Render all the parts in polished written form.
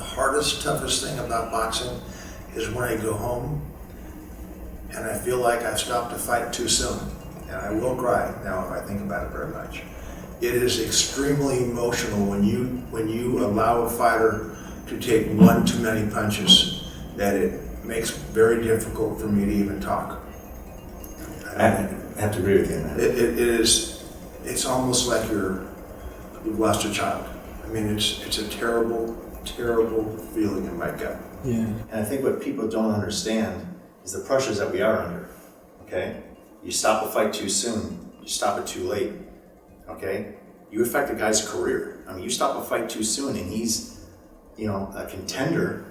hardest, toughest thing about boxing is when I go home and I feel like I've stopped a fight too soon. And I will cry now if I think about it very much. It is extremely emotional when you allow a fighter to take one too many punches, that it makes it very difficult for me to even talk. I have to agree with you on that. It's almost like you've lost a child. I mean, it's a terrible, terrible feeling in my gut. Yeah. And I think what people don't understand is the pressures that we are under, okay? You stop a fight too soon, you stop it too late, okay? You affect a guy's career. I mean, you stop a fight too soon and he's, a contender.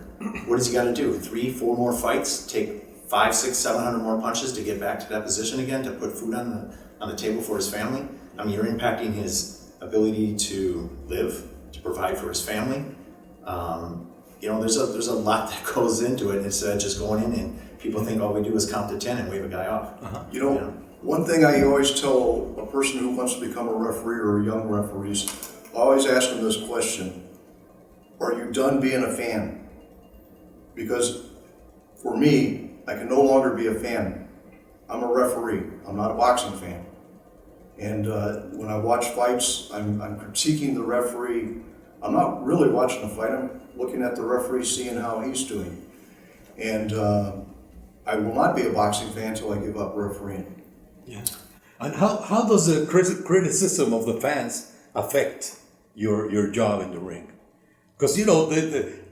What does he got to do? 3, 4 more fights? Take 500, 600, 700 more punches to get back to that position again, to put food on the table for his family? I mean, you're impacting his ability to live, to provide for his family. There's a lot that goes into it instead of just going in and people think all we do is count to 10 and wave a guy off. Uh-huh. One thing I always tell a person who wants to become a referee or young referees, I always ask them this question: are you done being a fan? Because for me, I can no longer be a fan. I'm a referee. I'm not a boxing fan. And when I watch fights, I'm critiquing the referee. I'm not really watching the fight. I'm looking at the referee, seeing how he's doing. And I will not be a boxing fan until I give up refereeing. Yeah. And how does the criticism of the fans affect your job in the ring? Because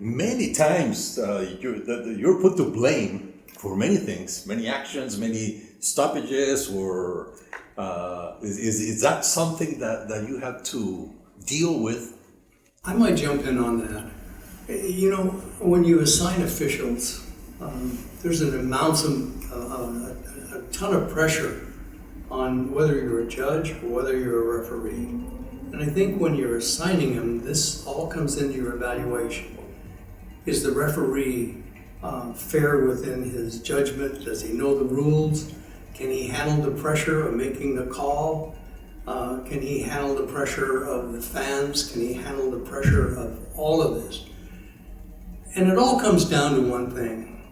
many times you're put to blame for many things, many actions, many stoppages, or is that something that you have to deal with? I might jump in on that. When you assign officials, there's a ton of pressure on whether you're a judge or whether you're a referee. And I think when you're assigning them, this all comes into your evaluation. Is the referee fair within his judgment? Does he know the rules? Can he handle the pressure of making the call? Can he handle the pressure of the fans? Can he handle the pressure of all of this? And it all comes down to one thing.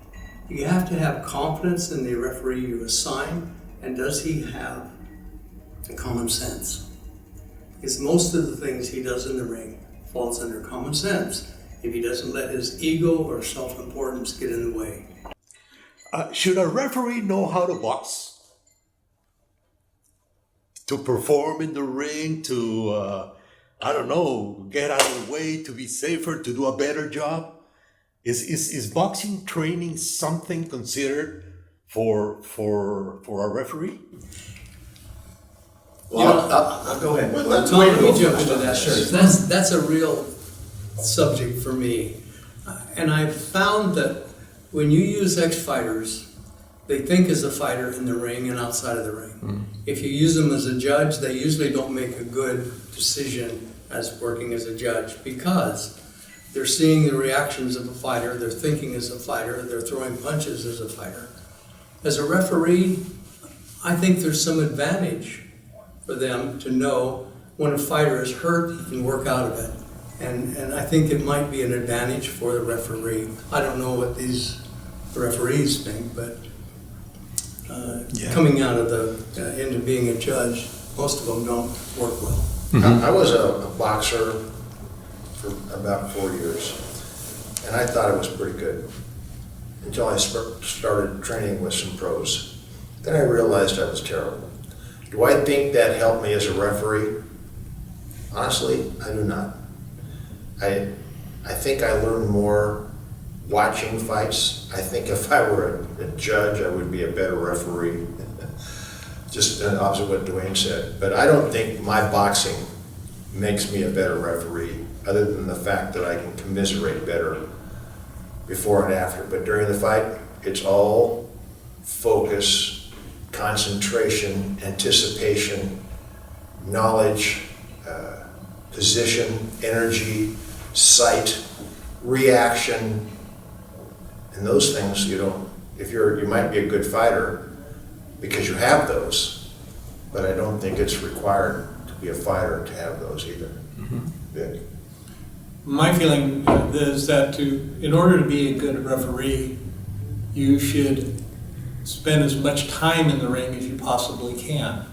You have to have confidence in the referee you assign, and does he have common sense? Because most of the things he does in the ring falls under common sense if he doesn't let his ego or self-importance get in the way. Should a referee know how to box? To perform in the ring, to, get out of the way, to be safer, to do a better job? Is boxing training something considered for a referee? Well, go ahead. Tom, let me jump into that. Sure. That's a real subject for me. And I've found that when you use ex-fighters, they think as a fighter in the ring and outside of the ring. Mm. If you use them as a judge, they usually don't make a good decision as working as a judge, because they're seeing the reactions of a fighter, they're thinking as a fighter, they're throwing punches as a fighter. As a referee, I think there's some advantage for them to know when a fighter is hurt, he can work out of it. And I think it might be an advantage for the referee. I don't know what these referees think, but coming out of into being a judge, most of them don't work well. Mm-hmm. I was a boxer for about 4 years, and I thought it was pretty good until I started training with some pros. Then I realized I was terrible. Do I think that helped me as a referee? Honestly, I do not. I think I learned more watching fights. I think if I were a judge, I would be a better referee. Just opposite what Duane said. But I don't think my boxing makes me a better referee, other than the fact that I can commiserate better before and after. But during the fight, it's all focus, concentration, anticipation, knowledge, position, energy, sight, reaction, and those things you don't. You might be a good fighter because you have those, but I don't think it's required to be a fighter to have those either. Mm-hmm. Vic? My feeling is that in order to be a good referee, you should spend as much time in the ring as you possibly can.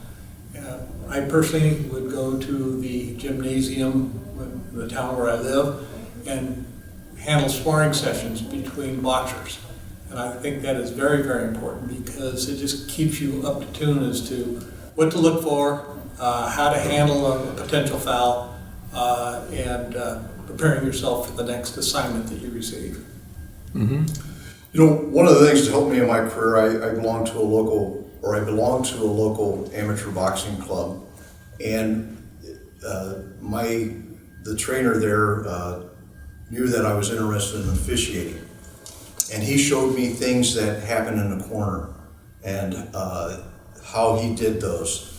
I personally would go to the gymnasium in the town where I live and handle sparring sessions between boxers. And I think that is very, very important because it just keeps you up to tune as to what to look for, how to handle a potential foul, and preparing yourself for the next assignment that you receive. You know, one of the things that helped me in my career, I belong to a local amateur boxing club, and the trainer there knew that I was interested in officiating, and he showed me things that happen in the corner and how he did those,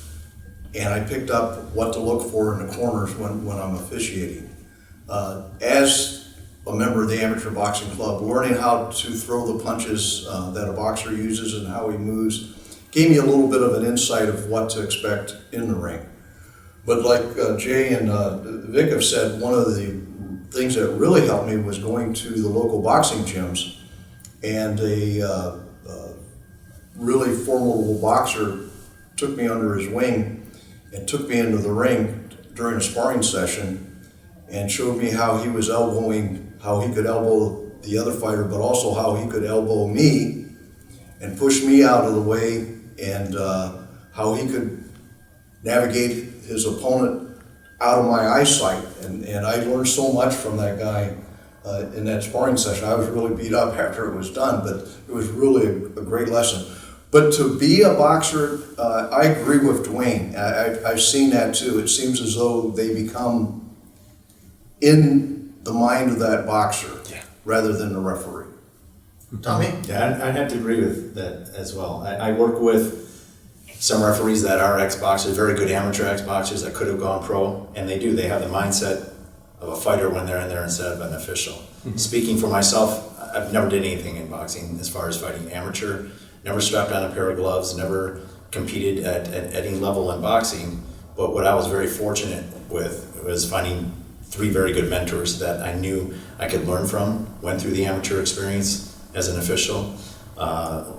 and I picked up what to look for in the corners when I'm officiating. As a member of the amateur boxing club, learning how to throw the punches that a boxer uses and how he moves gave me a little bit of an insight of what to expect in the ring. But like Jay and Vic have said, one of the things that really helped me was going to the local boxing gyms, and a really formidable boxer took me under his wing and took me into the ring during a sparring session and showed me how he was elbowing, how he could elbow the other fighter, but also how he could elbow me and push me out of the way, and how he could navigate his opponent out of my eyesight. And I learned so much from that guy in that sparring session. I was really beat up after it was done, but it was really a great lesson. But to be a boxer, I agree with Duane. I've seen that too. It seems as though they become in the mind of that boxer rather than the referee. Tommy? Yeah, I'd have to agree with that as well. I work with some referees that are ex-boxers, very good amateur ex-boxers that could have gone pro, and they do. They have the mindset of a fighter when they're in there instead of an official. Speaking for myself, I've never did anything in boxing as far as fighting amateur, never strapped on a pair of gloves, never competed at any level in boxing. But what I was very fortunate with was finding 3 very good mentors that I knew I could learn from, went through the amateur experience as an official,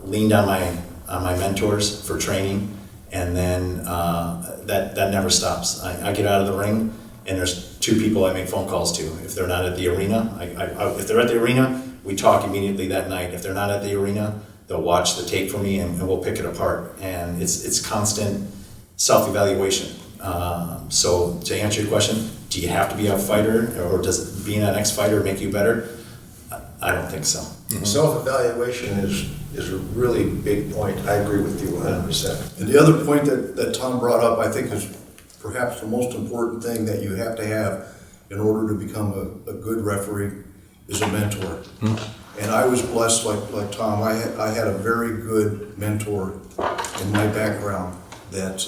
leaned on my mentors for training, and then that never stops. I get out of the ring, and there's 2 people I make phone calls to. If they're not at the arena, if they're at the arena, we talk immediately that night. If they're not at the arena, they'll watch the tape for me, and we'll pick it apart. And it's constant self-evaluation. So to answer your question, do you have to be a fighter, or does being an ex-fighter make you better? I don't think so. Self-evaluation is a really big point. I agree with you 100%. And the other point that Tom brought up, I think, is perhaps the most important thing that you have to have in order to become a good referee is a mentor. And I was blessed, like Tom. I had a very good mentor in my background that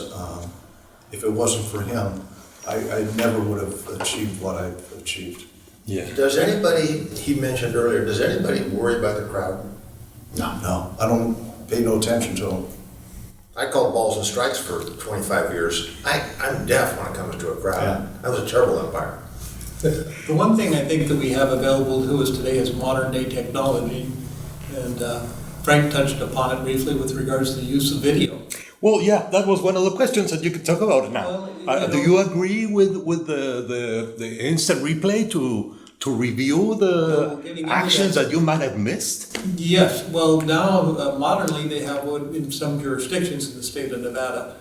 if it wasn't for him, I never would have achieved what I've achieved. Yeah. Does anybody, he mentioned earlier, does anybody worry about the crowd? No, I don't pay no attention to them. I called balls and strikes for 25 years. I'm deaf when it comes to a crowd. Yeah. I was a terrible umpire. The one thing I think that we have available to us today is modern day technology, and Frank touched upon it briefly with regards to the use of video. Well, yeah, that was one of the questions that you could talk about now. Well, do you agree with the instant replay to review the actions that you might have missed? Yes, well now modernly they have what in some jurisdictions in the state of Nevada,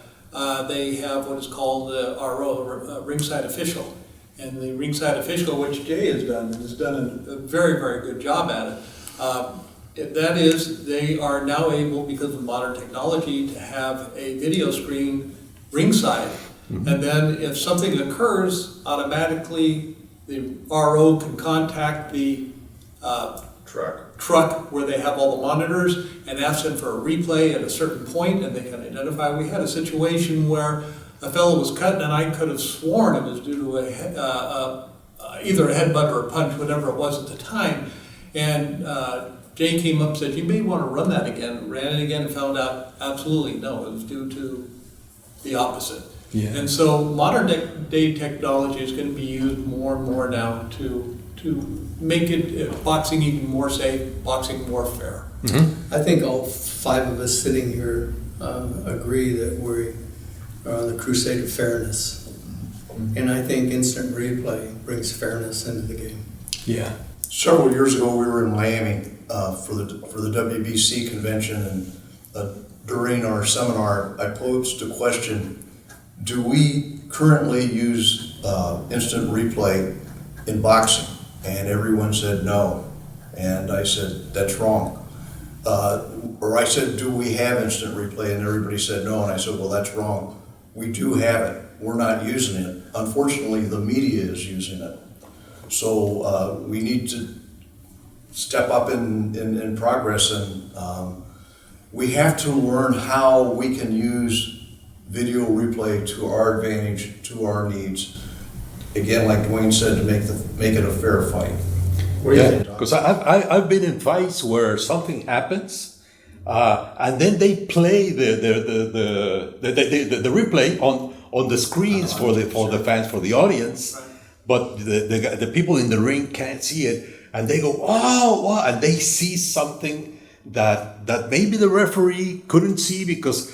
they have what is called the RO, Ringside Official. And the Ringside Official, which Jay has done a very, very good job at it. That is, they are now able, because of modern technology, to have a video screen ringside. Mm-hmm. And then if something occurs, automatically the RO can contact the truck where they have all the monitors and ask them for a replay at a certain point, and they can identify. We had a situation where a fellow was cut, and I could have sworn it was due to either a headbutt or a punch, whatever it was at the time. And Jay came up and said, "You may want to run that again." Ran it again and found out absolutely no, it was due to the opposite. Yeah. And so modern day technology is going to be used more and more now to make it boxing even more safe, boxing more fair. I think all five of us sitting here agree that we are on the crusade of fairness. And I think instant replay brings fairness into the game. Yeah. Several years ago, we were in Miami for the WBC convention, and during our seminar, I posed a question: do we currently use instant replay in boxing? And everyone said no. And I said, that's wrong. Or I said, do we have instant replay? And everybody said no. And I said, well, that's wrong. We do have it. We're not using it. Unfortunately, the media is using it. So we need to step up in progress, and we have to learn how we can use video replay to our advantage, to our needs. Again, like Duane said, to make it a fair fight. What do you Yeah, think, Doc? because I've been in fights where something happens, and then they play the replay on the screens for the fans, for the audience, but the people in the ring can't see it, and they go, oh, wow, and they see something that maybe the referee couldn't see, because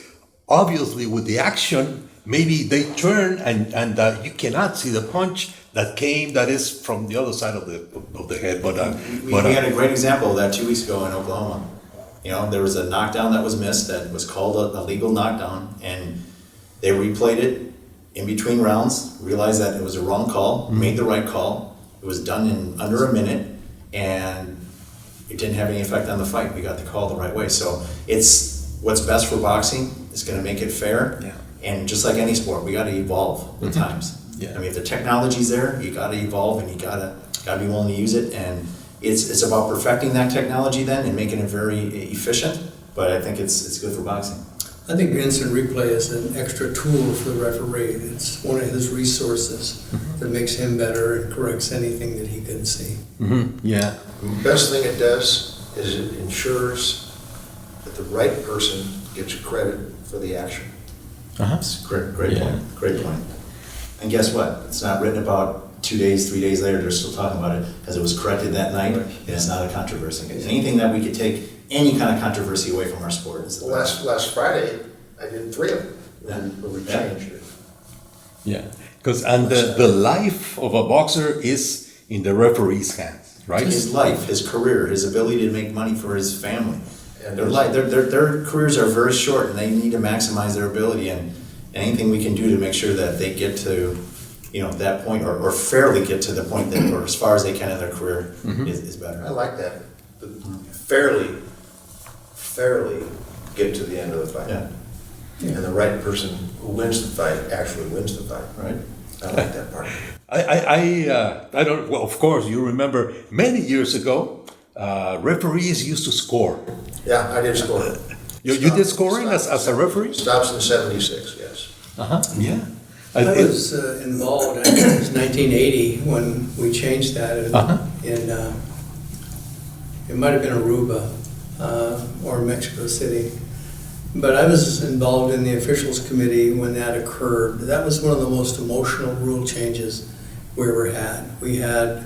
obviously with the action, maybe they turn and you cannot see the punch that is from the other side of the head. But We had a great example of that 2 weeks ago in Oklahoma. There was a knockdown that was missed that was called a legal knockdown, and they replayed it in between rounds, realized that it was a wrong call, made the right call. It was done in under a minute, and it didn't have any effect on the fight. We got the call the right way. So it's what's best for boxing. It's going to make it fair. Yeah. And just like any sport, we got to evolve with times. Yeah. I mean, if the technology's there, you got to evolve, and you got to be willing to use it. And it's about perfecting that technology then and making it very efficient. But I think it's good for boxing. I think instant replay is an extra tool for the referee. It's one of his resources that makes him better and corrects anything that he couldn't see. yeah, The best thing it does is it ensures that the right person gets credit for the action. It's great Yeah. point. Great point. And guess what? It's not written about 2 days, 3 days later. They're still talking about it because it was corrected that night. And it's not a controversy. Anything that we could take any kind of controversy away from our sport is the best. Last Friday, I did 3 of them, and we Yeah. changed it. yeah. Because the life of a boxer is in the referee's hands, right? His life, his career, his ability to make money for his family. And Their careers are very short, and they need to maximize their ability. And anything we can do to make sure that they get to, that point, or fairly get to the point that, or as far as they can in their career, is better. I like that. Fairly get to the end of the fight. Yeah. And the right person who wins the fight actually wins the fight. Right. I like that part. I don't. Well, of course, you remember many years ago, referees used to score. Yeah, I did score. You did scoring as a referee? Stops in 76, yes. Yeah. I was involved, I think it was 1980 when we changed that it might have been Aruba or Mexico City. But I was involved in the officials committee when that occurred. That was one of the most emotional rule changes we ever had. We had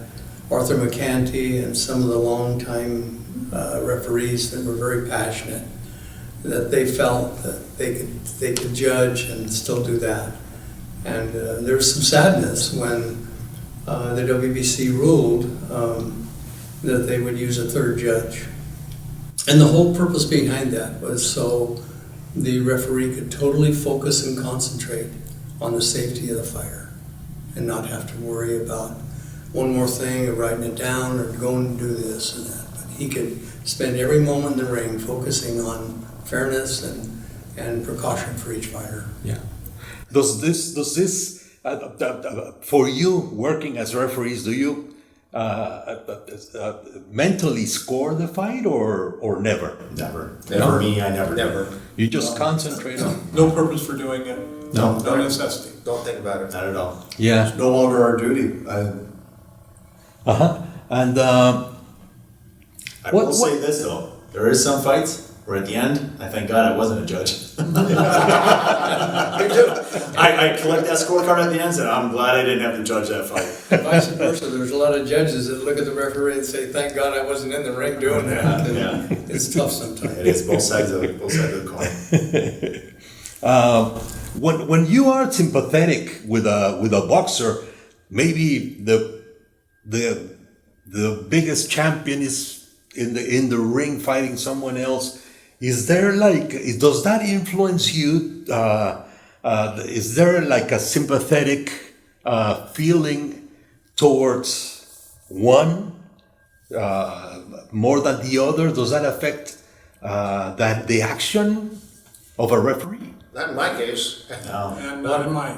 Arthur McCanty and some of the longtime referees that were very passionate, that they felt that they could judge and still do that. And there was some sadness when the WBC ruled that they would use a third judge. And the whole purpose behind that was so the referee could totally focus and concentrate on the safety of the fighter and not have to worry about one more thing or writing it down or going to do this and that. But he could spend every moment in the ring focusing on fairness and precaution for each fighter. Yeah. Does this for you working as referees? Do you mentally score the fight or never? Never. Never. For me, I never did. Never. You just concentrate on. No purpose for doing it. No. No necessity. Don't think about it. Not at all. Yeah. It's no longer our duty. And I will say this though, there is some fights Where at the end, I thank God I wasn't a judge. Me too. I collect that scorecard at the end and say, I'm glad I didn't have to judge that fight. Vice versa, there's a lot of judges that look at the referee and say, thank God I wasn't in the ring doing that. Yeah. It's tough sometimes. It is both sides of the coin. When you are sympathetic with a boxer, maybe the biggest champion is in the ring fighting someone else. Is there does that influence you? Is there like a sympathetic feeling towards one more than the other? Does that affect the action of a referee? Not in my case. No. And not in mine.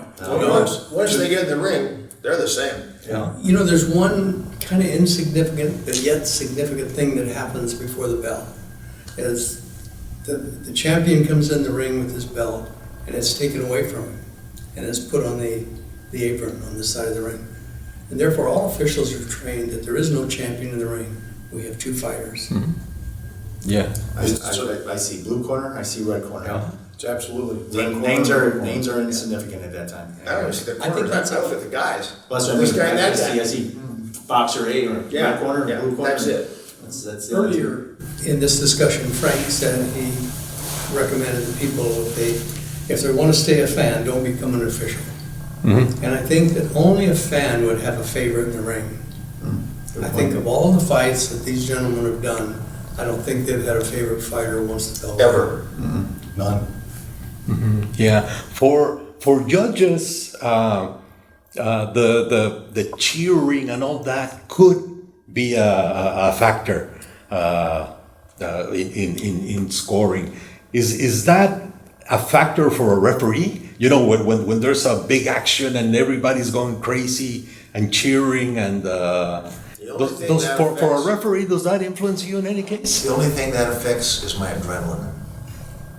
Once they get in the ring, they're the same. Yeah. You know, there's one kind of insignificant but yet significant thing that happens before the bell. Is the champion comes in the ring with his belt and it's taken away from him and it's put on the apron on the side of the ring. And therefore all officials are trained that there is no champion in the ring. We have two fighters. Mm-hmm. Yeah. I see blue corner, I see red corner. Yeah, it's absolutely. Names are insignificant at that time. I don't even see the I think corners. that's I look at the guys. Well, that's what I This mean. guy and that I guy. see boxer A or Yeah, red corner, yeah, blue corner. that's it. That's the other two. Earlier in this discussion, Frank said he recommended that people, if they want to stay a fan, don't become an official. Mm-hmm. And I think that only a fan would have a favorite in the ring. Good I point. think of all the fights that these gentlemen have done, I don't think they've had a favorite fighter once the bell. Ever. None. Yeah. For judges, the cheering and all that could be a factor in scoring. Is that a factor for a referee? You know, when there's a big action and everybody's going crazy and cheering and only thing that for a affects- referee, does that influence you in any case? The only thing that affects is my adrenaline.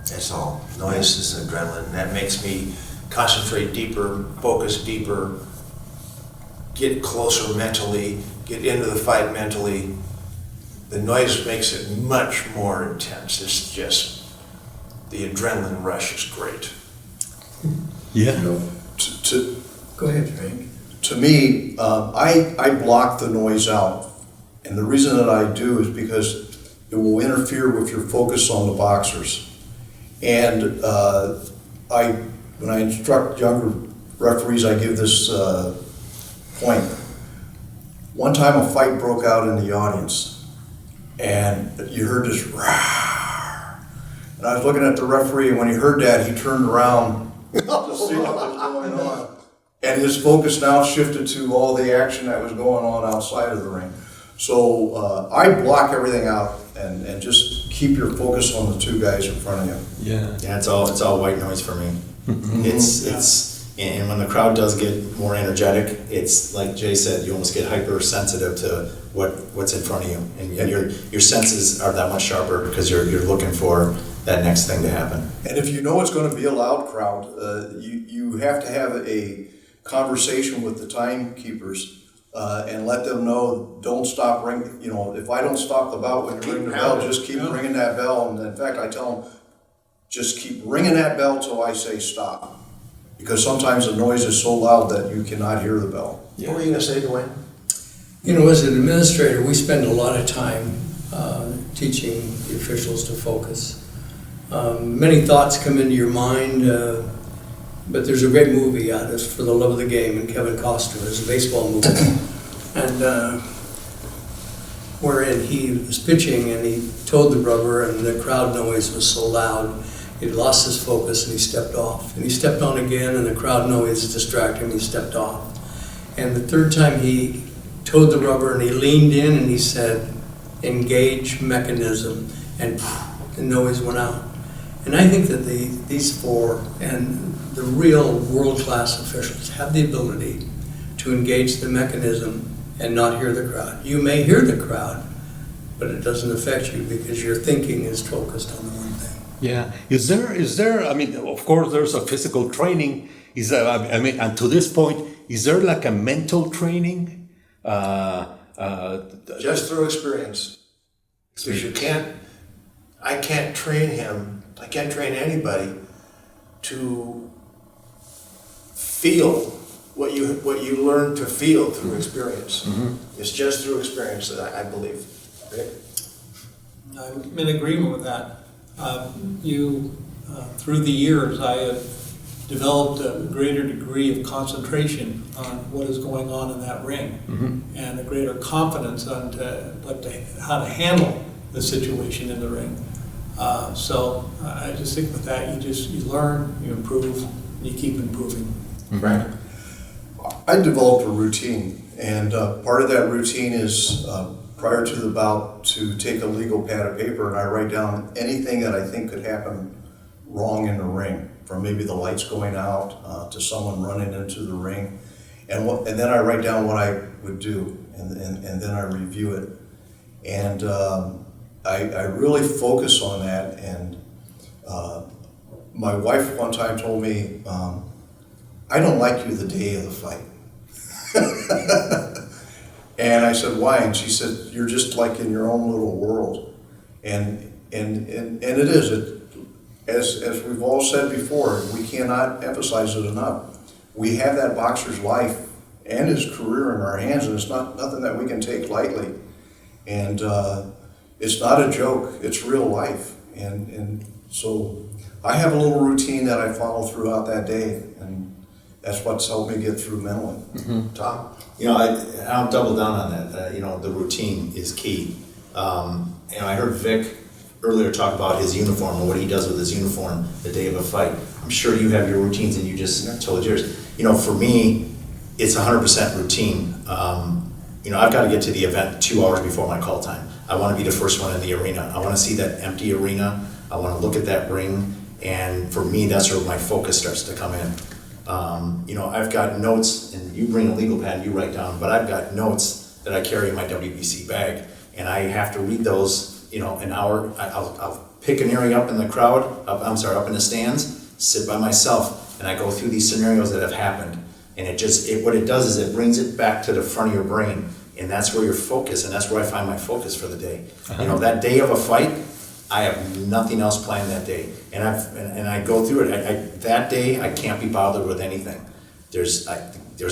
That's all. Noise is adrenaline. And that makes me concentrate deeper, focus deeper, get closer mentally, get into the fight mentally. The noise makes it much more intense. It's just, the adrenaline rush is great. Yeah. Go ahead, Frank. To me, I block the noise out. And the reason that I do is because it will interfere with your focus on the boxers. And when I instruct younger referees, I give this point. One time a fight broke out in the audience, and you heard this roar. And I was looking at the referee, and when he heard that, he turned around to see what was going on. And his focus now shifted to all the action that was going on outside of the ring. So I block everything out and just keep your focus on the two guys in front of you. Yeah. Yeah, it's all white noise for me. And when the crowd does get more energetic, it's like Jay said, you almost get hypersensitive to what's in front of you, and your senses are that much sharper because you're looking for that next thing to happen. And if you know it's going to be a loud crowd, you have to have a conversation with the timekeepers and let them know, don't stop ringing. You know, if I don't stop the bell when you ring the bell, just keep ringing that bell. And in fact, I tell them, just keep ringing that bell till I say stop. Because sometimes the noise is so loud that you cannot hear the bell. What were you gonna say, Duane? You know, as an administrator, we spend a lot of time teaching the officials to focus. Many thoughts come into your mind, but there's a great movie out, it's For the Love of the Game, and Kevin Costner. It's a baseball movie. And wherein he was pitching and he towed the rubber and the crowd noise was so loud, he lost his focus and he stepped off. And he stepped on again and the crowd noise distracted him and he stepped off. And the third time he towed the rubber and he leaned in and he said, engage mechanism, and the noise went out. And I think that these four and the real world-class officials have the ability to engage the mechanism and not hear the crowd. You may hear the crowd, but it doesn't affect you because your thinking is focused on the one thing. Yeah. Is there, I mean, of course, there's a physical training. Is there, I mean, and to this point, is there like a mental training? Just through experience. Because you can't, I can't train him, I can't train anybody to feel what you learn to feel through experience. It's just through experience that I believe. Rick? I'm in agreement with that. Through the years, I have developed a greater degree of concentration on what is going on in that ring, and a greater confidence on how to handle the situation in the ring. So I just think with that, you learn, you improve, you keep improving. Right. I developed a routine, and part of that routine is prior to the bout to take a legal pad of paper and I write down anything that I think could happen wrong in the ring, from maybe the lights going out to someone running into the ring, and then I write down what I would do, and then I review it, and I really focus on that. And my wife one time told me, I don't like you the day of the fight. And I said, why? And she said, you're just like in your own little world. And it is. As we've all said before, we cannot emphasize it enough. We have that boxer's life and his career in our hands, and it's nothing that we can take lightly. And it's not a joke, it's real life. And so I have a little routine that I follow throughout that day, and that's what's helped me get through mentally. Tom? I'll double down on that. The routine is key. I heard Vic earlier talk about his uniform and what he does with his uniform the day of a fight. I'm sure you have your routines, and you just told yours. For me, it's 100% routine. I've got to get to the event 2 hours before my call time. I want to be the first one in the arena. I want to see that empty arena. I want to look at that ring, and for me, that's where my focus starts to come in. I've got notes, and you bring a legal pad and you write down, but I've got notes that I carry in my WBC bag, and I have to read those, an hour. I'll pick an area up in the crowd, up in the stands, sit by myself, and I go through these scenarios that have happened. And what it does is it brings it back to the front of your brain, and that's where your focus, and that's where I find my focus for the day. That day of a fight, I have nothing else planned that day, and I go through it. That day, I can't be bothered with anything. There's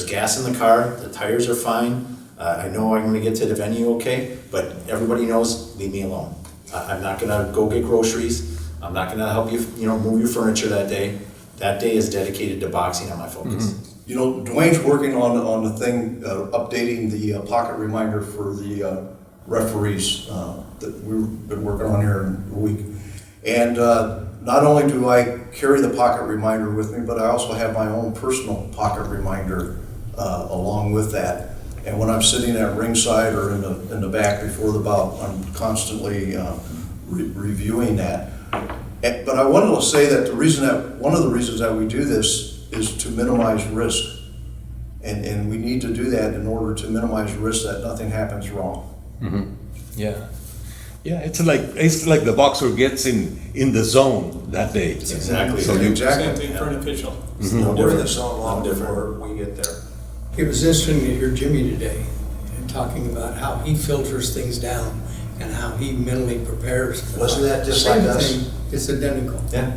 gas in the car. The tires are fine. I know I'm going to get to the venue okay, but everybody knows, leave me alone. I'm not going to go get groceries. I'm not going to help you, move your furniture that day. That day is dedicated to boxing and my focus. Duane's working on the thing, updating the pocket reminder for the referees that we've been working on here in a week. And not only do I carry the pocket reminder with me, but I also have my own personal pocket reminder along with that. And when I'm sitting at ringside or in the back before the bout, I'm constantly reviewing that. But I wanted to say that one of the reasons that we do this is to minimize risk. And we need to do that in order to minimize risk that nothing happens wrong. Yeah, it's like the boxer gets in the zone that day. Exactly. So Same thing for an official. We're in the zone long before we get there. It was interesting to hear Jimmy today and talking about how he filters things down and how he mentally prepares. Wasn't that just like Same us? thing, it's identical. Yeah.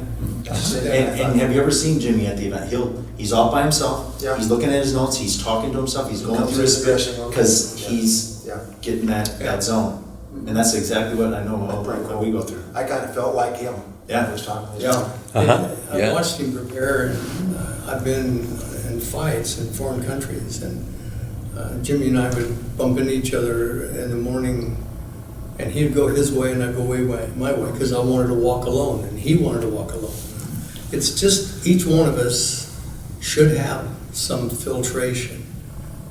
And have you ever seen Jimmy at the event? He's all by himself. Yeah. He's looking at his notes. He's talking to himself. He's going through his speech because he's getting that zone. And that's exactly what I know what we go through. I kind of felt like him. Yeah. I was talking to Yeah. I watched him prepare, and I've been in fights in foreign countries, and Jimmy and I would bump into each other in the morning, and he'd go his way and I'd go my way, because I wanted to walk alone and he wanted to walk alone. It's just each one of us should have some filtration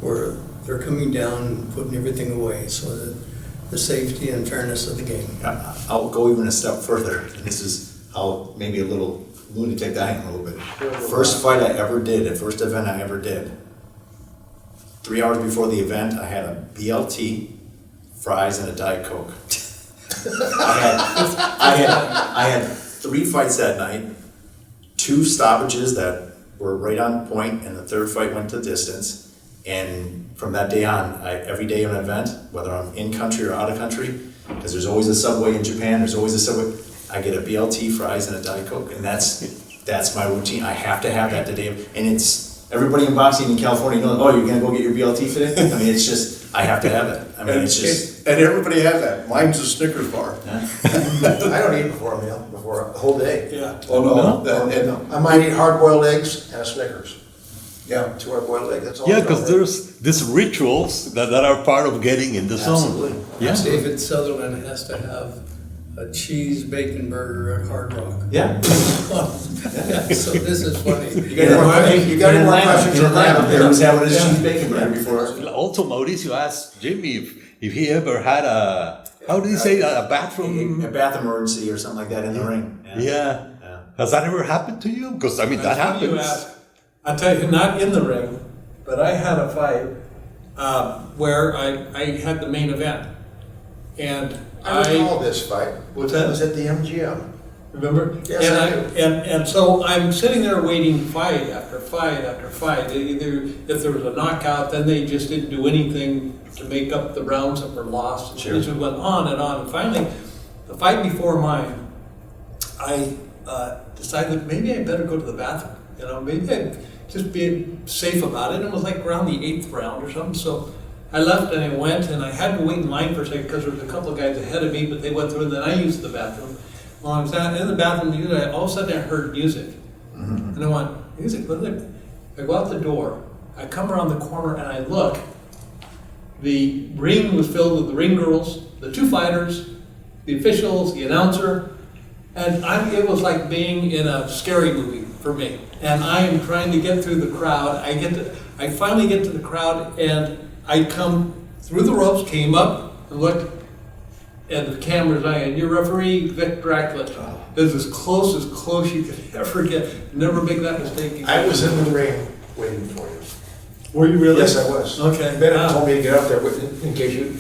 where they're coming down and putting everything away so that the safety and fairness of the game. I'll go even a step further. And this is how maybe a little lunatic dying a little bit. First fight I ever did, the first event I ever did, 3 hours before the event, I had a BLT, fries, and a Diet Coke. I had 3 fights that night, 2 stoppages that were right on point, and the 3rd fight went to distance. And from that day on, every day of an event, whether I'm in country or out of country, because there's always a subway in Japan, there's always a subway, I get a BLT, fries, and a Diet Coke, and that's my routine. I have to have that today, and it's everybody in boxing in California knows. Oh, you're gonna go get your BLT today? I mean, it's just I have to have it. I mean, it's just. And everybody has that. Mine's a Snickers bar. I don't eat before a meal, before a whole day. Yeah. Oh, no. I might eat hard-boiled eggs and a Snickers. Yeah. 2 hard-boiled eggs, that's all. Yeah, I'm because doing. there's these rituals that are part of getting in the zone. Absolutely. Yeah. David Sutherland has to have a cheese bacon burger at Hard Rock. Yeah. So this is funny. You got any more questions In on that? Atlanta, there was having his cheese bacon burger before. Also, Mauricio asked Jimmy if he ever had how do you say, a bathroom? A bath emergency or something like that in the ring. Yeah. Has that ever happened to you? Because, I mean, that That's funny you happens. ask. I'll tell you, not in the ring, but I had a fight where I had the main event. And I recall this fight. What's that? It was at the MGM. Remember? Yes, and I do. And so I'm sitting there waiting fight after fight after fight. They either, if there was a knockout, then they just didn't do anything to make up the rounds that were lost. Sure. It just went on and on. And finally, the fight before mine, I decided maybe I better go to the bathroom. You know, maybe I'd just be safe about it. It was like around the 8th round or something. So I left and I went, and I had to wait in line for a second because there was a couple of guys ahead of me, but they went through, and then I used the bathroom. While I was in the bathroom, all of a sudden I heard music. And I went, music? What is it? I go out the door, I come around the corner, and I look. The ring was filled with the ring girls, the 2 fighters, the officials, the announcer, and it was like being in a scary movie for me. And I am trying to get through the crowd. I finally get to the crowd, and I come through the ropes, came up, and looked, and the camera's on, and your referee, Vic Drakulich, is as close you could ever get. Never make that mistake again. I was in the ring waiting for you. Were you really? Yes, I was. Okay. Bennett told me to get up there in case you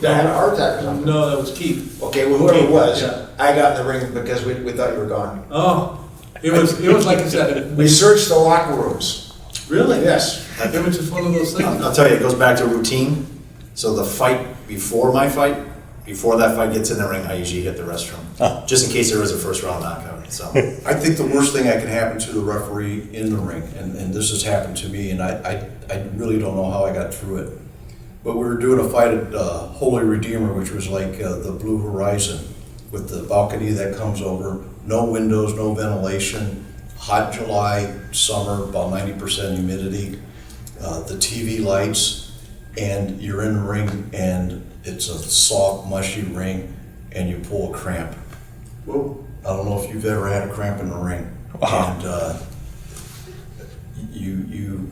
had a heart attack or something. No, that was Keith. Okay, well, whoever it was, Yeah. I got in the ring because we thought you were gone. Oh, it was like I said. We searched the locker rooms. Really? Yes. It was just one of those things. I'll tell you, it goes back to routine. So the fight before my fight, before that fight gets in the ring, I usually hit the restroom, just in case there is a first round knockout. So I think the worst thing that can happen to the referee in the ring, and this has happened to me, and I really don't know how I got through it. But we were doing a fight at Holy Redeemer, which was like the Blue Horizon, with the balcony that comes over, no windows, no ventilation, hot July, summer, about 90% humidity, the TV lights, and you're in the ring, and it's a soft, mushy ring, and you pull a cramp. Whoa. I don't know if you've ever had a cramp in the ring. Wow. And you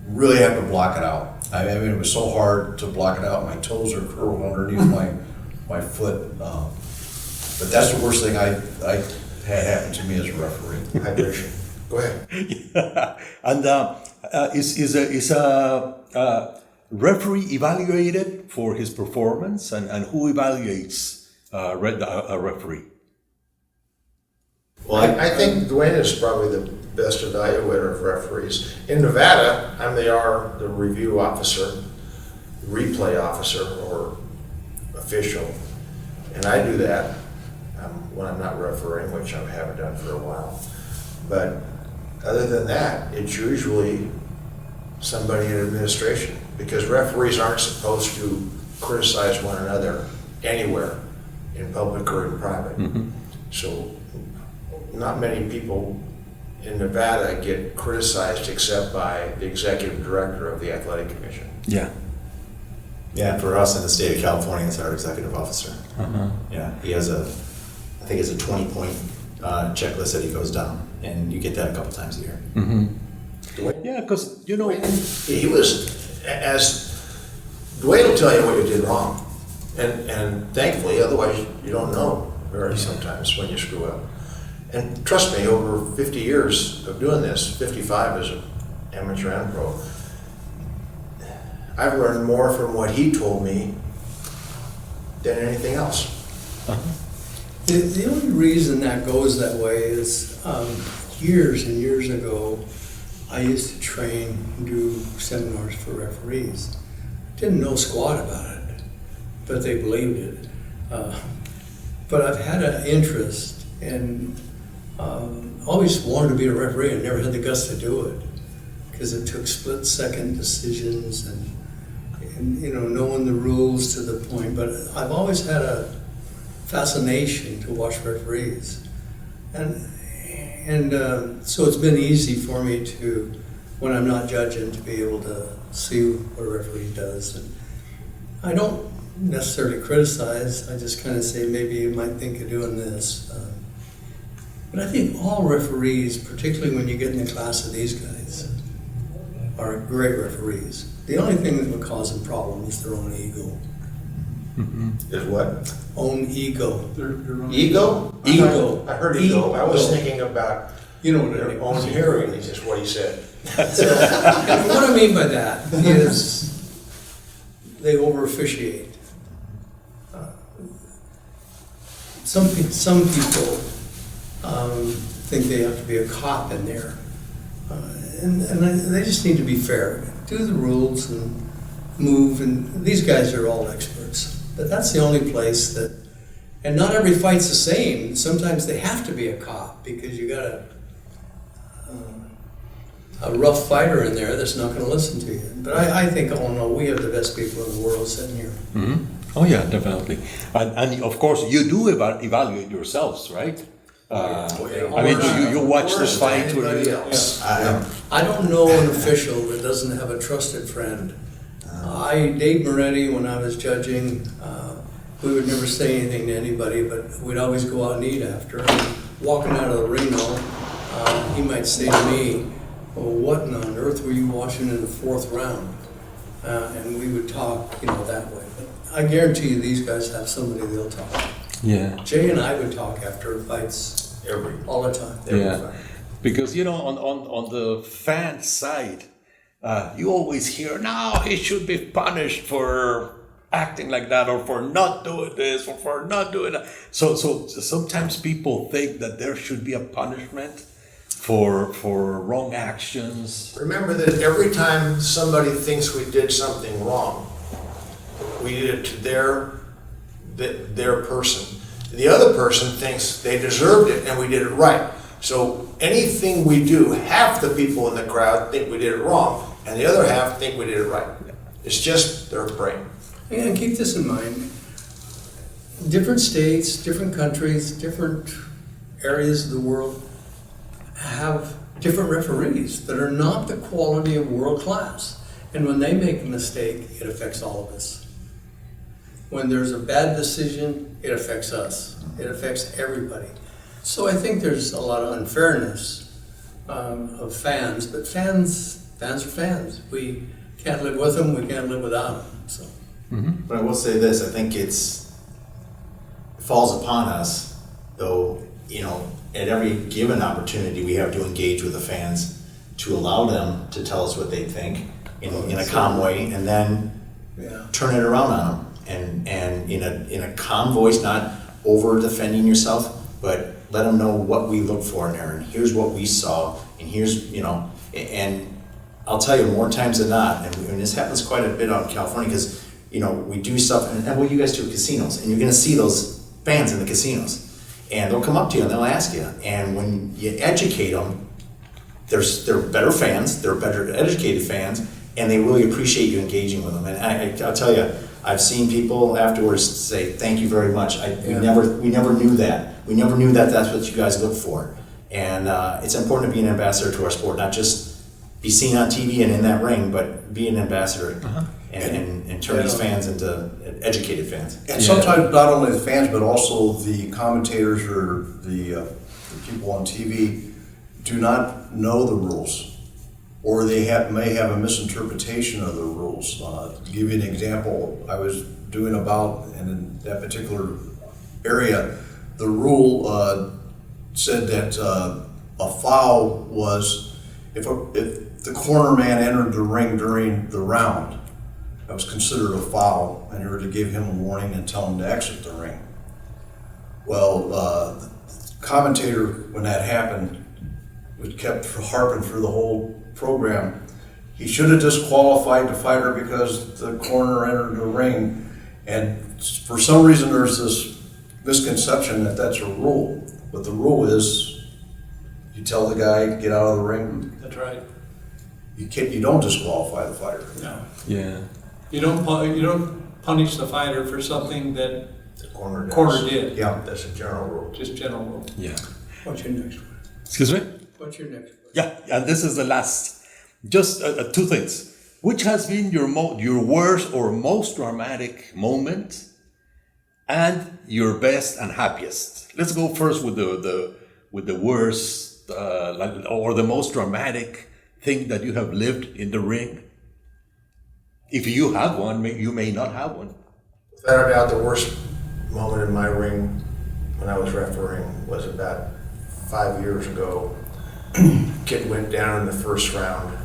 really have to block it out. I mean, it was so hard to block it out. My toes are curled underneath my foot. But that's the worst thing I had happen to me as a referee. Hydration. Go ahead. And is a referee evaluated for his performance, and who evaluates a referee? well, I think Duane is probably the best evaluator of referees. In Nevada, I'm the review officer, replay officer, or official, and I do that when I'm not refereeing, which I haven't done for a while. But other than that, it's usually somebody in administration, because referees aren't supposed to criticize one another anywhere, in public or in private. So not many people in Nevada get criticized except by the executive director of the athletic commission. Yeah. yeah, for us in the state of California, it's our executive officer. Yeah, he has I think it's a 20-point checklist that he goes down, and you get that a couple times a year. Yeah, because you know. He was, as Duane will tell you what you did wrong, and thankfully, otherwise you don't know very sometimes when you screw up. And trust me, over 50 years of doing this, 55 as an amateur and pro, I've learned more from what he told me than anything else. The only reason that goes that way is years and years ago, I used to train and do seminars for referees. Didn't know squat about it, but they believed it. But I've had an interest and always wanted to be a referee. I never had the guts to do it because it took split-second decisions and knowing the rules to the point. But I've always had a fascination to watch referees, and so it's been easy for me to, when I'm not judging, to be able to see what a referee does. And I don't necessarily criticize. I just kind of say maybe you might think of doing this. But I think all referees, particularly when you get in the class of these guys, are great referees. The only thing that would cause them problems is their own ego. Is what? Own ego. Ego? Ego. I heard ego. I was Ego. thinking about You know what I their mean? own hearing, is what he said. So, and what I mean by that is they over-officiate. Some people think they have to be a cop in there. And they just need to be fair. Do the rules and move, and these guys are all experts. But that's the only place that, and not every fight's the same. Sometimes they have to be a cop because you got a rough fighter in there that's not going to listen to you. But I think, oh no, we have the best people in the world sitting here. Mm-hmm. Oh yeah, definitely. And of course, you do evaluate yourselves, right? I mean, you watch the fight with Anybody else? I don't know an official that doesn't have a trusted friend. Dave Moretti, when I was judging, we would never say anything to anybody, but we'd always go out and eat after. And walking out of the ring, he might say to me, well, what on earth were you watching in the fourth round? And we would talk, that way. But I guarantee you these guys have somebody they'll talk to. Yeah. Jay and I would talk after fights all the time. Yeah. Because, on the fan side, you always hear, no, he should be punished for acting like that, or for not doing this, or for not doing that. So sometimes people think that there should be a punishment for wrong actions. Remember that every time somebody thinks we did something wrong, we did it to their person. The other person thinks they deserved it and we did it right. So anything we do, half the people in the crowd think we did it wrong, and the other half think we did it right. It's just their brain. And keep this in mind, different states, different countries, different areas of the world have different referees that are not the quality of world class. And when they make a mistake, it affects all of us. When there's a bad decision, it affects us. It affects everybody. So I think there's a lot of unfairness of fans, but fans are fans. We can't live with them, we can't live without them. So. Mm-hmm. But I will say this, I think it falls upon us, though, at every given opportunity we have to engage with the fans, to allow them to tell us what they think in a calm way, and then turn it around on them, and in a calm voice, not over defending yourself, but let them know what we look for in there, and here's what we saw, and here's, and I'll tell you more times than not, and this happens quite a bit out in California, because we do stuff, and what you guys do at casinos, and you're going to see those fans in the casinos, and they'll come up to you and they'll ask you, and when you educate them, they're better fans, they're better educated fans, and they really appreciate you engaging with them. And I'll tell you, I've seen people afterwards say, "Thank you very much. We never knew that. We never knew that that's what you guys look for." And it's important to be an ambassador to our sport, not just be seen on TV and in that ring, but be an ambassador and turn these fans into educated fans. And sometimes not only the fans, but also the commentators or the people on TV do not know the rules, or they may have a misinterpretation of the rules. To give you an example, I was doing a bout, and in that particular area, the rule said that a foul was if the corner man entered the ring during the round. That was considered a foul, and you were to give him a warning and tell him to exit the ring. Well, the commentator, when that happened, kept harping through the whole program. He should have disqualified the fighter because the corner entered the ring, and for some reason there's this misconception that that's a rule, but the rule is you tell the guy, get out of the ring. That's right. You don't disqualify the fighter. No. Yeah. You don't punish the fighter for something that The corner did. Yeah. That's a general rule. Just general rule. Yeah. What's your next one? Excuse me? What's your next one? Yeah, and this is the last. Just two things. Which has been your worst or most dramatic moment, and your best and happiest? Let's go first with the worst or the most dramatic thing that you have lived in the ring. If you have one, you may not have one. Without a doubt, the worst moment in my ring when I was refereeing was about 5 years ago. Kid went down in the first round,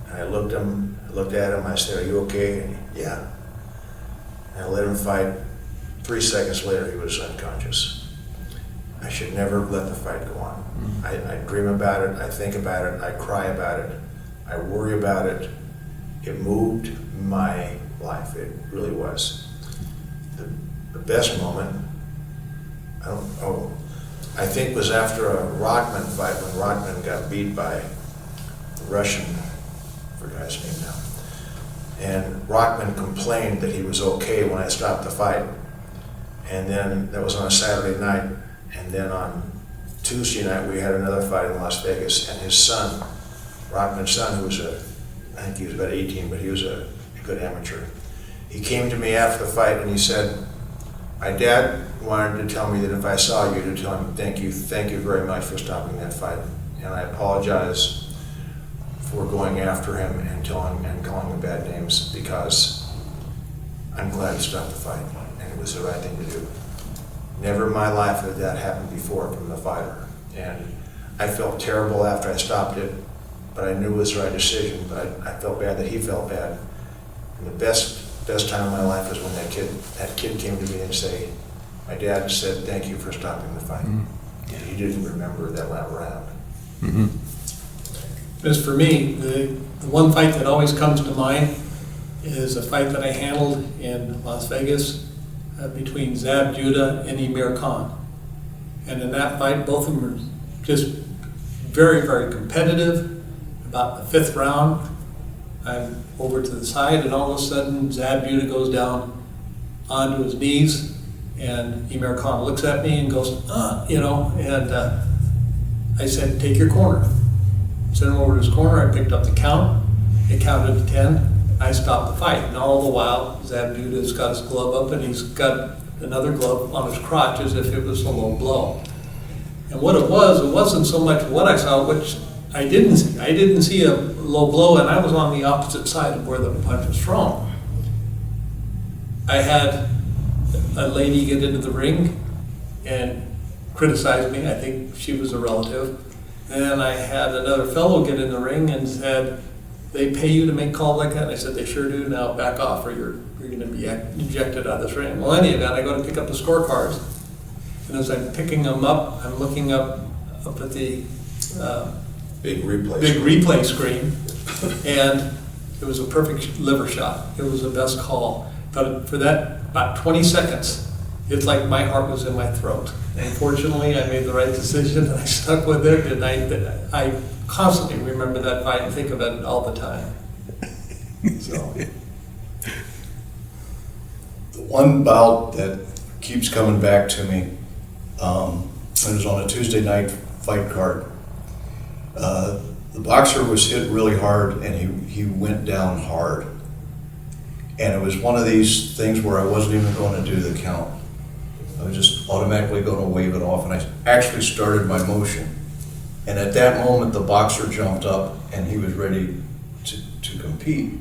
and I looked at him, I said, "Are you okay?" And yeah. And I let him fight. 3 seconds later, he was unconscious. I should never let the fight go on. I dream about it, I think about it, I cry about it, I worry about it. It moved my life, it really was. The best moment, I think was after a Rockman fight, when Rockman got beat by the Russian, I forgot his name now. And Rockman complained that he was okay when I stopped the fight. And then that was on a Saturday night. And then on Tuesday night, we had another fight in Las Vegas. And his son, Rockman's son, who was I think he was about 18, but he was a good amateur. He came to me after the fight and he said, "My dad wanted to tell me that if I saw you, to tell him thank you very much for stopping that fight. And I apologize for going after him and calling him bad names, because I'm glad he stopped the fight, and it was the right thing to do." Never in my life had that happened before from the fighter. And I felt terrible after I stopped it, but I knew it was the right decision, but I felt bad that he felt bad. And the best time of my life was when that kid came to me and say, "My dad said thank you for stopping the fight." Mm-hmm. And he didn't remember that round. Mm-hmm. As for me, the one fight that always comes to mind is a fight that I handled in Las Vegas between Zab Judah and Emir Khan. And in that fight, both of them were just very, very competitive. About the fifth round, I'm over to the side, and all of a sudden, Zab Judah goes down onto his knees, and Emir Khan looks at me and goes, and I said, "Take your corner." Sent him over to his corner, I picked up the count, it counted to 10, I stopped the fight. And all the while, Zab Judah's got his glove up and he's got another glove on his crotch as if it was a low blow. And what it wasn't so much what I saw, which I didn't see. I didn't see a low blow, and I was on the opposite side of where the punch was thrown. I had a lady get into the ring and criticize me. I think she was a relative. And then I had another fellow get in the ring and said, "They pay you to make calls like that?" And I said, "They sure do. Now back off or you're going to be ejected out of this ring." Well, in any event, I go to pick up the scorecards. And as I'm picking them up, I'm looking up at the Big replay. big replay screen. And it was a perfect liver shot. It was the best call. But for that, about 20 seconds, it's like my heart was in my throat. And fortunately, I made the right decision and I stuck with it. And I constantly remember that fight and think about it all the time. So. The one bout that keeps coming back to me, it was on a Tuesday night fight card. The boxer was hit really hard and he went down hard. And it was one of these things where I wasn't even going to do the count. I was just automatically going to wave it off, and I actually started my motion. And at that moment, the boxer jumped up and he was ready to compete.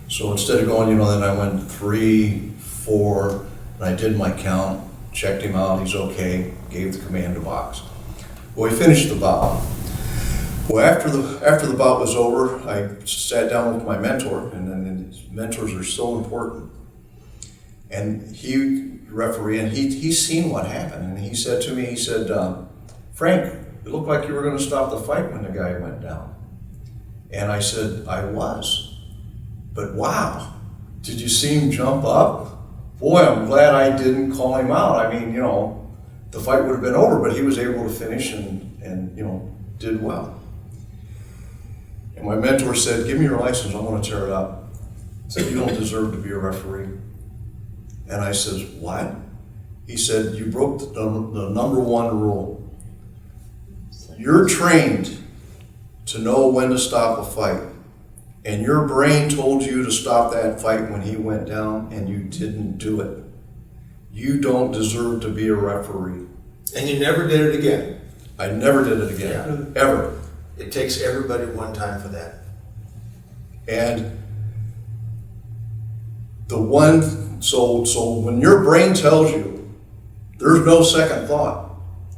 So instead of going, then I went 3, 4, and I did my count, checked him out, he's okay, gave the command to box. Well, we finished the bout. Well, after the bout was over, I sat down with my mentor, and mentors are so important. And he referee, and he's seen what happened, and he said to me, "Frank, it looked like you were going to stop the fight when the guy went down." And I said, "I was, but wow, did you see him jump up? boy, I'm glad I didn't call him out. I mean, the fight would have been over, but he was able to finish and did well. And my mentor said, give me your license, I'm gonna tear it up. He said, you don't deserve to be a referee. And I says, what? He said, you broke the number one rule. You're trained to know when to stop a fight. And your brain told you to stop that fight when he went down and you didn't do it. You don't deserve to be a referee. And you never did it again. I never did it again, ever. It takes everybody one time for that. And so when your brain tells you, there's no second thought.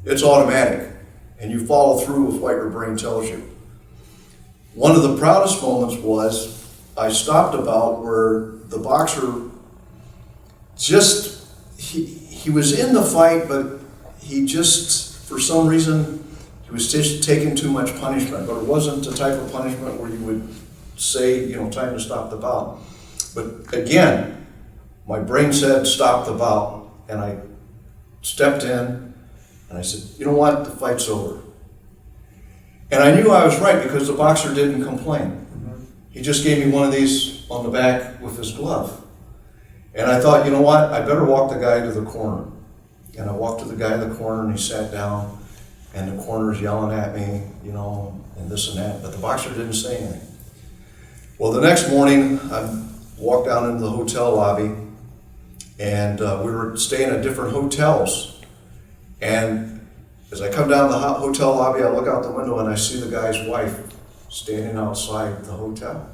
It's automatic. And you follow through with what your brain tells you. One of the proudest moments was I stopped a bout where the boxer he was in the fight, but he just, for some reason, he was just taking too much punishment. But it wasn't the type of punishment where you would say, time to stop the bout. But again, my brain said stop the bout, and I stepped in and I said, you know what, the fight's over. And I knew I was right because the boxer didn't complain. He just gave me one of these on the back with his glove. And I thought, you know what, I better walk the guy to the corner. And I walked to the guy in the corner and he sat down and the corner's yelling at me, and this and that, but the boxer didn't say anything. Well, the next morning, I walked down into the hotel lobby and we were staying at different hotels. And as I come down the hotel lobby, I look out the window and I see the guy's wife standing outside the hotel.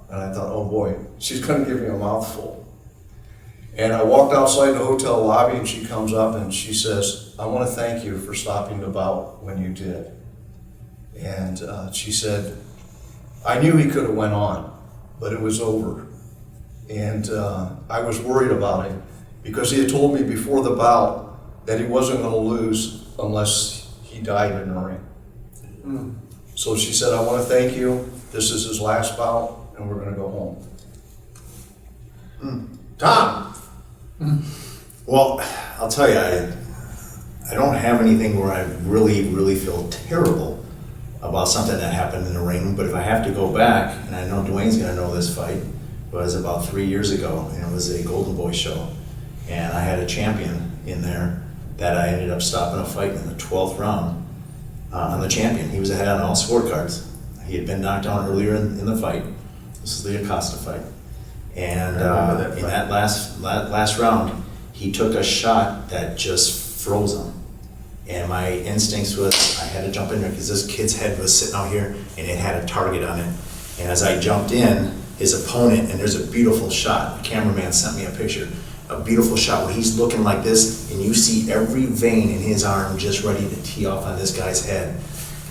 And I thought, oh boy, she's gonna give me a mouthful. And I walked outside the hotel lobby and she comes up and she says, I wanna thank you for stopping the bout when you did. And she said, I knew he could have went on, but it was over. And I was worried about him because he had told me before the bout that he wasn't going to lose unless he died in the ring. So she said, I want to thank you. This is his last bout, and we're going to go home. Tom, Well, I'll tell you, I don't have anything where I really feel terrible about something that happened in the ring, but if I have to go back, and I know Duane's going to know this fight, it was about 3 years ago, and it was a Golden Boy show, and I had a champion in there that I ended up stopping a fight in the 12th round on the champion. He was ahead on all scorecards. He had been knocked down earlier in the fight. This is the Acosta fight. And in that last round, he took a shot that just froze him. And my instincts was I had to jump in there because this kid's head was sitting out here and it had a target on it. And as I jumped in, his opponent, and there's a beautiful shot, the cameraman sent me a picture, a beautiful shot where he's looking like this and you see every vein in his arm just ready to tee off on this guy's head.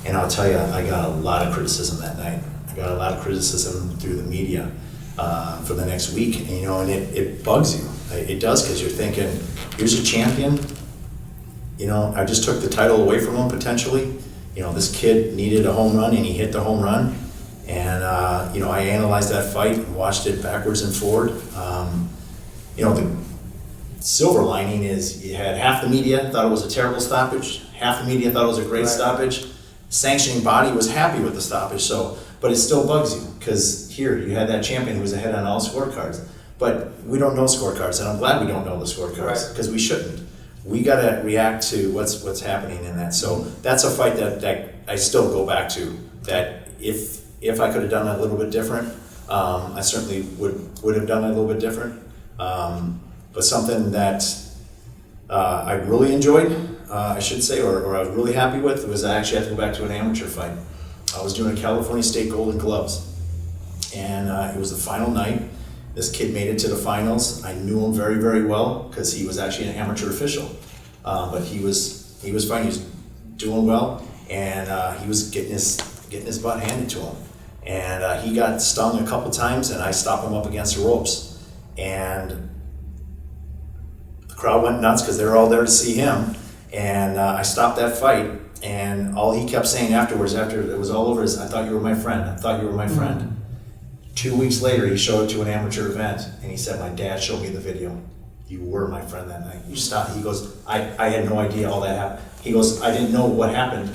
And I'll tell you, I got a lot of criticism that night. I got a lot of criticism through the media for the next week, and it bugs you. It does, because you're thinking, here's a champion, I just took the title away from him potentially. This kid needed a home run and he hit the home run. And, I analyzed that fight and watched it backwards and forward. The silver lining is you had half the media thought it was a terrible stoppage, half the media thought it was a great stoppage. Sanctioning body was happy with the stoppage, but it still bugs you because here you had that champion who was ahead on all scorecards. But we don't know scorecards, and I'm glad we don't know the scorecards because we shouldn't. We got to react to what's happening in that. So that's a fight that I still go back to. That if I could have done it a little bit different, I certainly would have done it a little bit different. But something that I really enjoyed, I should say, or I was really happy with, was I actually had to go back to an amateur fight. I was doing a California State Golden Gloves, and it was the final night. This kid made it to the finals. I knew him very, very well because he was actually an amateur official, but he was fine. He was doing well, and he was getting his butt handed to him, and he got stung a couple times, and I stopped him up against the ropes, and the crowd went nuts because they were all there to see him, and I stopped that fight, and all he kept saying afterwards, after it was all over, is, I thought you were my friend. I thought you were my friend. 2 weeks later, he showed up to an amateur event, and he said, my dad showed me the video. you were my friend that night. You stopped. He goes, I had no idea all that happened. He goes, I didn't know what happened.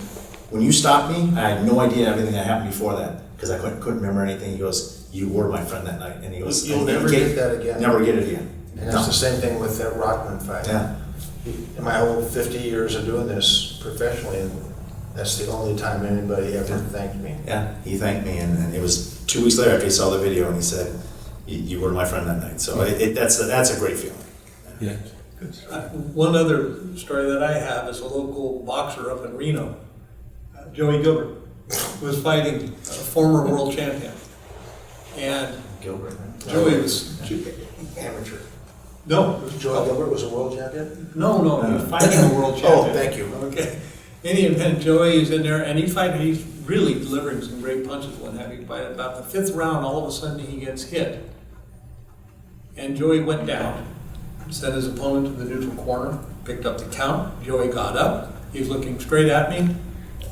When you stopped me, I had no idea everything that happened before that because I couldn't remember anything. He goes, you were my friend that night. And he goes, You'll never get that again. Never get it again. And it's the same thing with that Rockman fight. Yeah. In my whole 50 years of doing this professionally, that's the only time anybody ever thanked me. Yeah, he thanked me, and it was 2 weeks later after he saw the video, and he said, "You were my friend that night." So that's a great feeling. Yeah. One other story that I have is a local boxer up in Reno, Joey Gilbert, was fighting a former world champion. And Gilbert. Joey was, Amateur. no, Joe Gilbert was a world champion? no, he was fighting a world champion. Oh, thank you. Okay. In any event, Joey is in there and he's really delivering some great punches, what have you. By about the fifth round, all of a sudden he gets hit. And Joey went down, sent his opponent to the neutral corner, picked up the count. Joey got up, he's looking straight at me,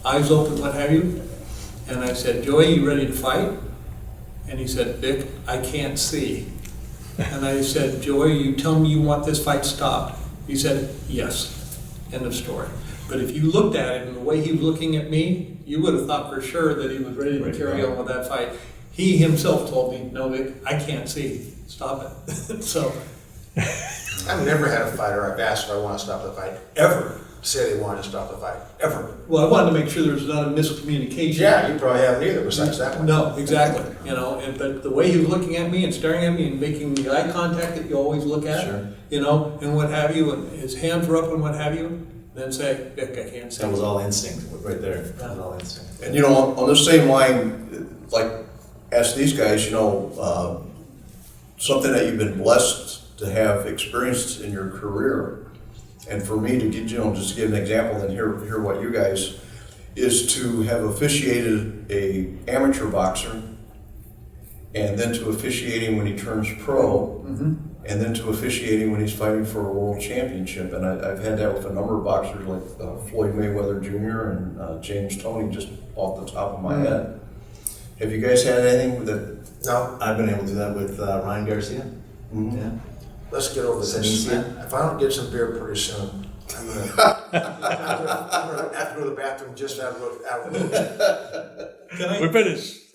eyes open, what have you. And I said, Joey, you ready to fight? And he said, Vic, I can't see. And I said, Joey, you tell me you want this fight stopped? He said, yes. End of story. But if you looked at him and the way he was looking at me, you would have thought for sure that he was ready to carry on with that fight. He himself told me, no, Vic, I can't see. Stop it. So. I've never had a fighter I've asked if I want to stop the fight, ever say they want to stop the fight, ever. Well, I wanted to make sure there's not a miscommunication. Yeah, you probably haven't either besides that one. No, exactly. You know, but the way he was looking at me and staring at me and making the eye contact that you always look at, Sure. you know, and what have you, and his hands were up and what have you, then say, Vic, I can't see. That was all instinct right there. That was all instinct. And you know, on the same line, like, ask these guys, you know, something that you've been blessed to have experienced in your career, and for me to get, you know, just to give an example and hear what you guys, is to have officiated a amateur boxer, and then to officiating when he turns pro, and then to officiating when he's fighting for a world championship. And I've had that with a number of boxers like Floyd Mayweather Jr. and James Toney, just off the top of my head. Have you guys had anything that? No, I've been able to do that with Ryan Garcia. Yeah. let's get over this. Sinisa. If I don't get some beer pretty soon, I'm gonna have to go to the bathroom just out of Can I, We're finished.